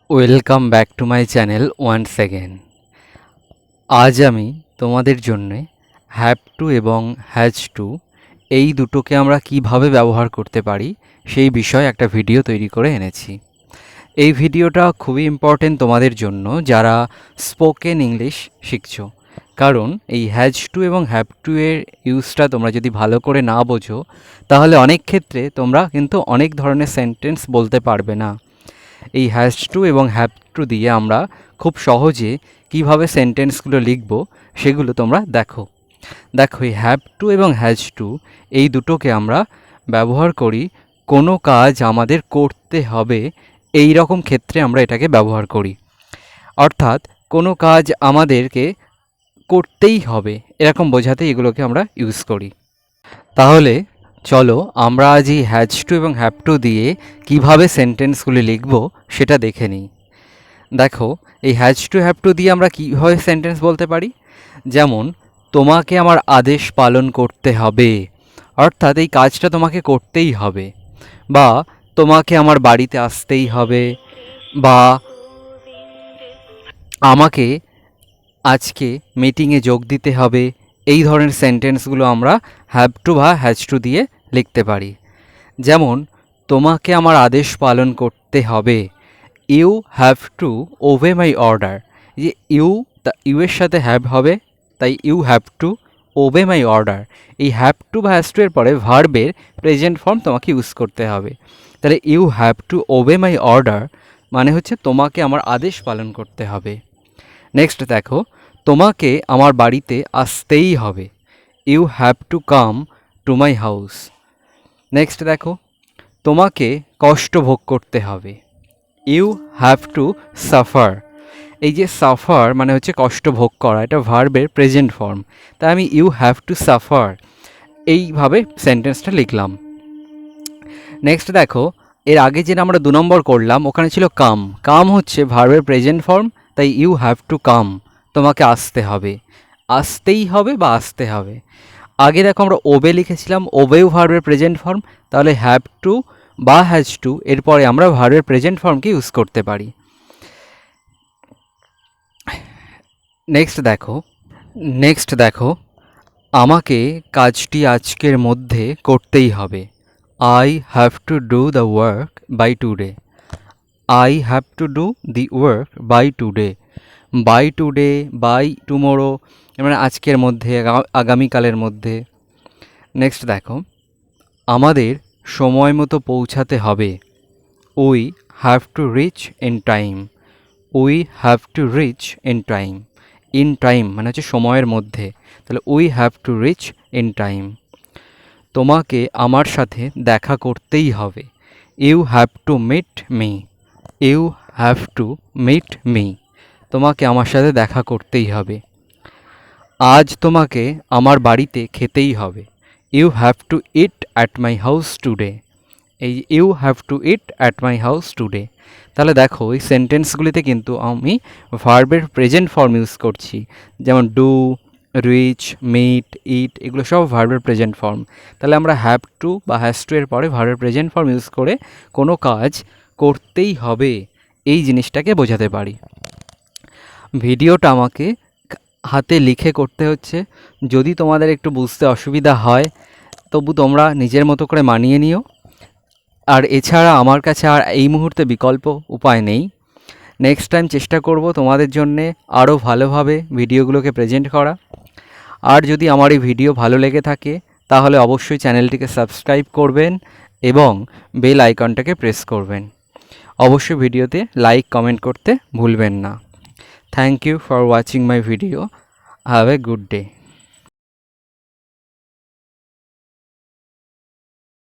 Welcome back to my channel once again. আজ আমি তোমাদের জন্যে হ্যাভ টু এবং হ্যাজ টু এই দুটোকে আমরা কিভাবে ব্যবহার করতে পারি সেই বিষয়ে একটা ভিডিও তৈরি করে এনেছি। এই ভিডিওটা খুবই ইম্পর্টেন্ট তোমাদের জন্য যারা স্পোকেন ইংলিশ শিখছো, কারণ এই হ্যাজ টু এবং হ্যাভ টু এর ইউজটা তোমরা যদি ভালো করে না বোঝো তাহলে অনেক ক্ষেত্রে তোমরা কিন্তু অনেক ধরনের সেন্টেন্স বলতে পারবে না। এই হ্যাজ টু এবং হ্যাভ টু দিয়ে আমরা খুব সহজে কিভাবে সেন্টেন্সগুলো লিখব সেগুলো তোমরা দেখো। এই হ্যাভ টু এবং হ্যাজ টু এই দুটোকে আমরা ব্যবহার করি কোনো কাজ আমাদের করতে হবে এই রকম ক্ষেত্রে আমরা এটাকে ব্যবহার করি। অর্থাৎ কোনো কাজ আমাদেরকে করতেই হবে এরকম বোঝাতে এগুলোকে আমরা ইউজ করি। তাহলে চলো আমরা আজ এই হ্যাজ টু এবং হ্যাভ টু দিয়ে কিভাবে সেন্টেন্সগুলি লিখব সেটা দেখে নিই। দেখো, এই হ্যাজ টু হ্যাভ টু দিয়ে আমরা কীভাবে সেন্টেন্স বলতে পারি। যেমন, তোমাকে আমার আদেশ পালন করতে হবে, অর্থাৎ এই কাজটা তোমাকে করতেই হবে। বা তোমাকে আমার বাড়িতে আসতেই হবে, বা আমাকে আজকে মিটিংয়ে যোগ দিতে হবে। এই ধরনের সেন্টেন্সগুলো আমরা হ্যাভ টু বা হ্যাজ টু দিয়ে লিখতে পারি। যেমন, তোমাকে আমার আদেশ পালন করতে হবে, you have to obey my order. যে ইউ এর সাথে হ্যাভ হবে, তাই you have to obey my order. এই হ্যাভ টু বা হ্যাজ টু এর পরে ভার্বের প্রেজেন্ট ফর্ম তোমাকে ইউজ করতে হবে। তাহলে you have to obey my order মানে হচ্ছে তোমাকে আমার আদেশ পালন করতে হবে। নেক্সট দেখো, তোমাকে আমার বাড়িতে আসতেই হবে, you have to come to my house. Next দেখো, তোমাকে কষ্ট ভোগ করতে হবে, ইউ হ্যাভ টু সাফার। এই যে সাফার মানে হচ্ছে কষ্ট ভোগ করা, এটা ভার্বের প্রেজেন্ট ফর্ম, তাই আমি ইউ হ্যাভ টু সাফার এইভাবে সেন্টেন্সটা লিখলাম। নেক্সট দেখো, এর আগে যেটা আমরা 2 নম্বর করলাম ওখানে ছিল কাম। কাম হচ্ছে ভার্বের প্রেজেন্ট ফর্ম, তাই ইউ হ্যাভ টু কাম, তোমাকে আসতে হবে, আসতেই হবে বা আসতে হবে। আগে দেখো আমরা ওবে লিখেছিলাম, ওবেও ভার্বের প্রেজেন্ট ফর্ম, তাহলে হ্যাভ টু বা হ্যাজ টু এরপরে আমরা ভার্বের প্রেজেন্ট ফর্মকে ইউজ করতে পারি। নেক্সট দেখো, আমাকে কাজটি আজকের মধ্যে করতেই হবে, I have to do the work by today. I have to do the work by today. By today, by tomorrow মানে আজকের মধ্যে, আগামীকালের মধ্যে। নেক্সট দেখো, আমাদের সময় মতো পৌঁছাতে হবে, we have to reach in time. We have to reach in time. In time মানে হচ্ছে সময়ের মধ্যে, তাহলে we have to reach in time. তোমাকে আমার সাথে দেখা করতেই হবে, you have to meet me. You have to meet me, তোমাকে আমার সাথে দেখা করতেই হবে। আজ তোমাকে আমার বাড়িতে খেতেই হবে, you have to eat at my house today. এই you have to eat at my house today. তাহলে দেখো এই সেন্টেন্সগুলিতে কিন্তু আমি ভার্বের প্রেজেন্ট ফর্ম ইউজ করছি, যেমন ডু, রিচ, মিট, ইট এগুলো সব ভার্বের প্রেজেন্ট ফর্ম। তাহলে আমরা হ্যাভ টু বা হ্যাজ টু এর পরে ভার্বের প্রেজেন্ট ফর্ম ইউজ করে কোনো কাজ করতেই হবে এই জিনিসটাকে বোঝাতে পারি। ভিডিওটা আমাকে হাতে লিখে করতে হচ্ছে, যদি তোমাদের একটু বুঝতে অসুবিধা হয় তবু তোমরা নিজের মতো করে মানিয়ে নিও। আর এছাড়া আমার কাছে আর এই মুহূর্তে বিকল্প উপায় নেই। নেক্সট টাইম চেষ্টা করব তোমাদের জন্যে আরও ভালোভাবে ভিডিওগুলোকে প্রেজেন্ট করা। আর যদি আমার এই ভিডিও ভালো লেগে থাকে তাহলে অবশ্যই চ্যানেলটিকে সাবস্ক্রাইব করবেন এবং বেল আইকনটাকে প্রেস করবেন। অবশ্যই ভিডিওতে লাইক কমেন্ট করতে ভুলবেন না। Thank you for watching my video. Have a good day.